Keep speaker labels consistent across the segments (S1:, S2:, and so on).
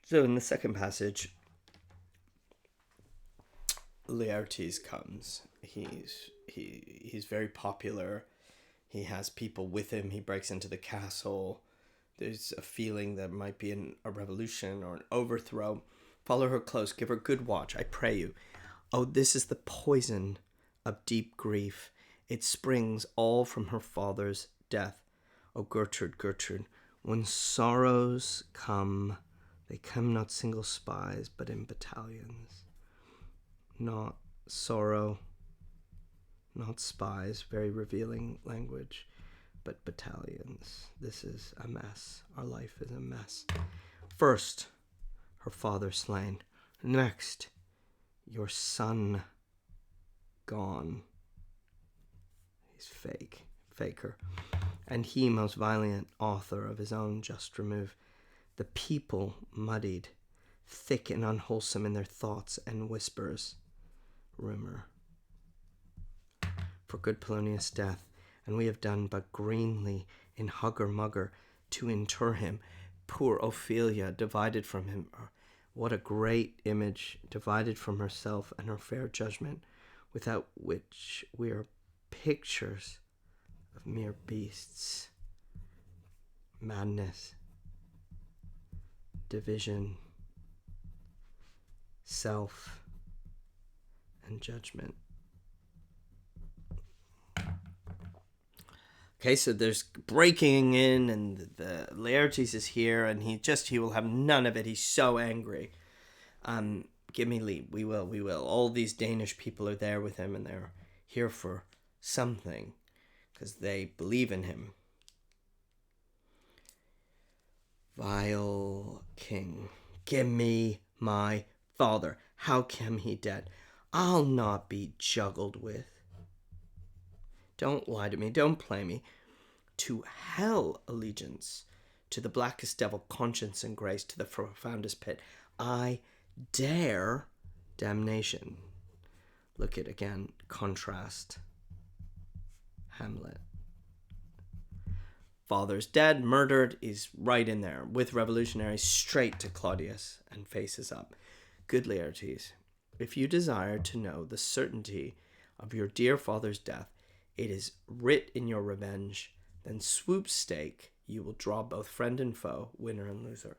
S1: So in the second passage, Laertes comes. He's very popular. He has people with him. He breaks into the castle. There's a feeling that might be a revolution or an overthrow. Follow her close. Give her good watch, I pray you. Oh, this is the poison of deep grief. It springs all from her father's death. Oh, Gertrude, Gertrude, when sorrows come, they come not single spies, but in battalions. Not sorrow, not spies, very revealing language, but battalions. This is a mess. Our life is a mess. First, her father slain. Next, your son gone. He's faker. And he, most violent author of his own just remove. The people muddied, thick and unwholesome in their thoughts and whispers. Rumor. For good Polonius' death, and we have done but greenly in hugger-mugger to inter him. Poor Ophelia, divided from him. What a great image, divided from herself and her fair judgment, without which we are pictures of mere beasts. Madness, division, self, and judgment. Okay, so there's breaking in, and the Laertes is here, and he will have none of it. He's so angry. Give me leave. We will. All these Danish people are there with him, and they're here for something, because they believe in him. Vile king, give me my father. How came he dead? I'll not be juggled with. Don't lie to me, don't play me. To hell allegiance, to the blackest devil conscience and grace, to the profoundest pit. I dare damnation. Look at again, contrast. Hamlet. Father's dead, murdered, he's right in there with revolutionaries, straight to Claudius and faces up. Good Laertes, if you desire to know the certainty of your dear father's death, it is writ in your revenge. Then swoop stake, you will draw both friend and foe, winner and loser.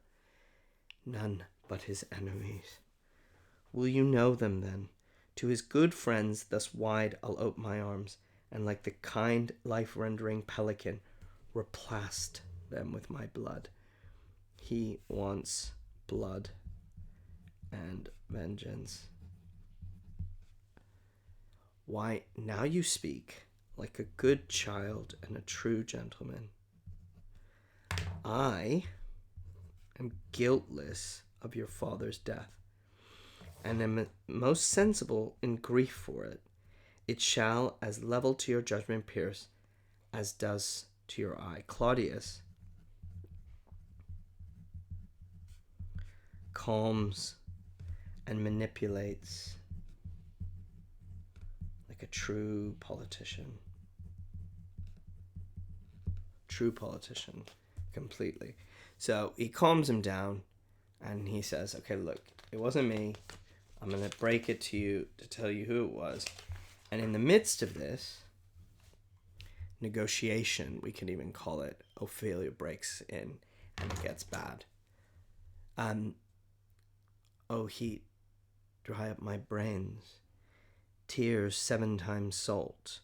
S1: None but his enemies. Will you know them then? To his good friends thus wide I'll ope my arms, and like the kind life-rendering pelican, replast them with my blood. He wants blood and vengeance. Why, now you speak like a good child and a true gentleman. I am guiltless of your father's death, and am most sensible in grief for it. It shall as level to your judgment pierce, as does to your eye. Claudius calms and manipulates like a true politician. True politician, completely. So he calms him down, and he says, okay, look, it wasn't me. I'm going to break it to you to tell you who it was. And in the midst of this negotiation, we could even call it, Ophelia breaks in, and it gets bad. Oh, heat, dry up my brains. Tears 7 times salt,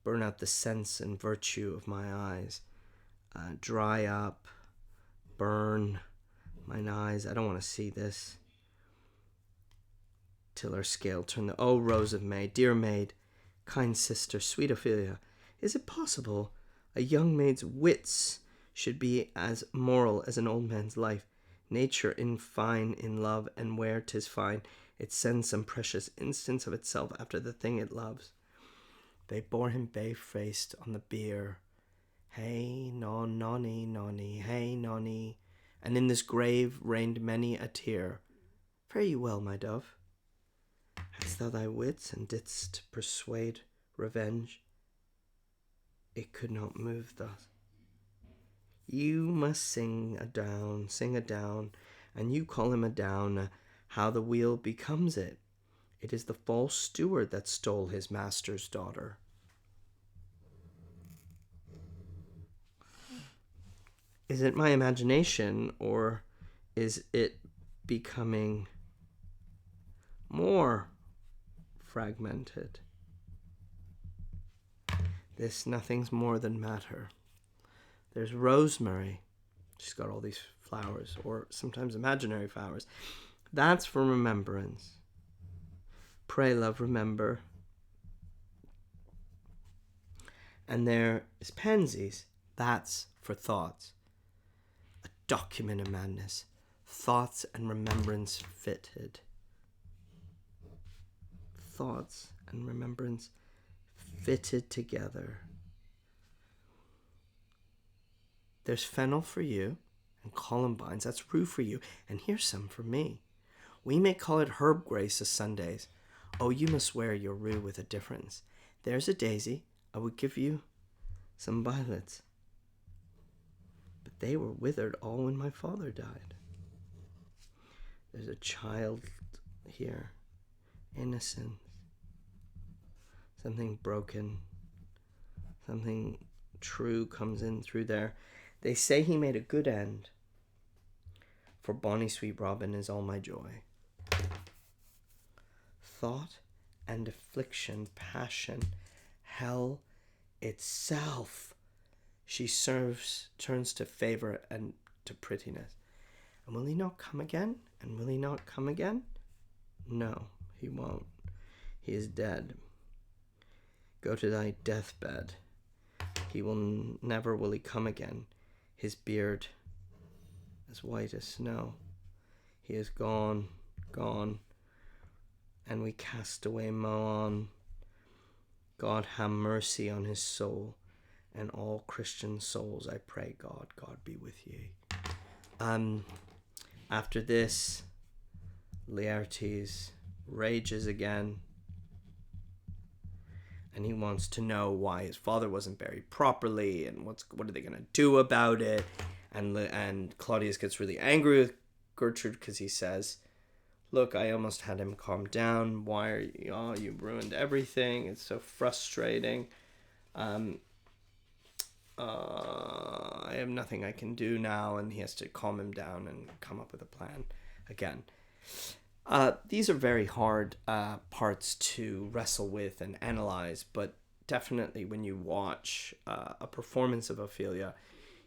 S1: burn out the sense and virtue of my eyes. Dry up, burn mine eyes. I don't want to see this. Till her scale turn the, oh, Rose of May, dear maid, kind sister, sweet Ophelia, is it possible a young maid's wits should be as moral as an old man's life? Nature in fine in love, and where 'tis fine, it sends some precious instance of itself after the thing it loves. They bore him bay-faced on the bier. Hey, non, nonny, nonny, hey, nonny. And in this grave reigned many a tear. Fare you well, my dove. Hadst thou thy wits, and didst persuade revenge, it could not move thus. You must sing a down, and you call him adown. How the wheel becomes it? It is the false steward that stole his master's daughter. Is it my imagination, or is it becoming more fragmented? This nothing's more than matter. There's rosemary. She's got all these flowers, or sometimes imaginary flowers. That's for remembrance. Pray, love, remember. And there is pansies. That's for thoughts. A document of madness. Thoughts and remembrance fitted. Thoughts and remembrance fitted together. There's fennel for you, and columbines. That's rue for you, and here's some for me. We may call it herb grace a Sundays. Oh, you must wear your rue with a difference. There's a daisy. I would give you some violets, but they were withered all when my father died. There's a child here, innocent, something broken, something true comes in through there. They say he made a good end, for bonny sweet Robin is all my joy. Thought and affliction, passion, hell itself, she turns to favor and to prettiness. And will he not come again? And will he not come again? No, he won't. He is dead. Go to thy deathbed. He will never will he come again. His beard as white as snow. He is gone, gone. And we cast away Moan. God have mercy on his soul, and all Christian souls, I pray God, God be with ye. After this, Laertes rages again, and he wants to know why his father wasn't buried properly, and what are they going to do about it. And Claudius gets really angry with Gertrude because he says, look, I almost had him calm down. Why are you? Oh, you ruined everything. It's so frustrating. I have nothing I can do now, and he has to calm him down and come up with a plan again. These are very hard parts to wrestle with and analyze, but definitely when you watch a performance of Ophelia,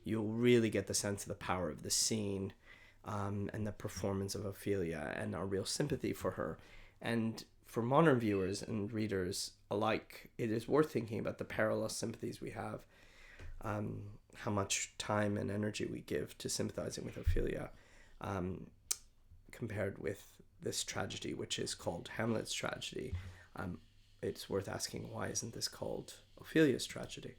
S1: you'll really get the sense of the power of the scene. And the performance of Ophelia, and our real sympathy for her. And for modern viewers and readers alike, it is worth thinking about the parallel sympathies we have, how much time and energy we give to sympathizing with Ophelia, compared with this tragedy, which is called Hamlet's tragedy. It's worth asking, why isn't this called Ophelia's tragedy?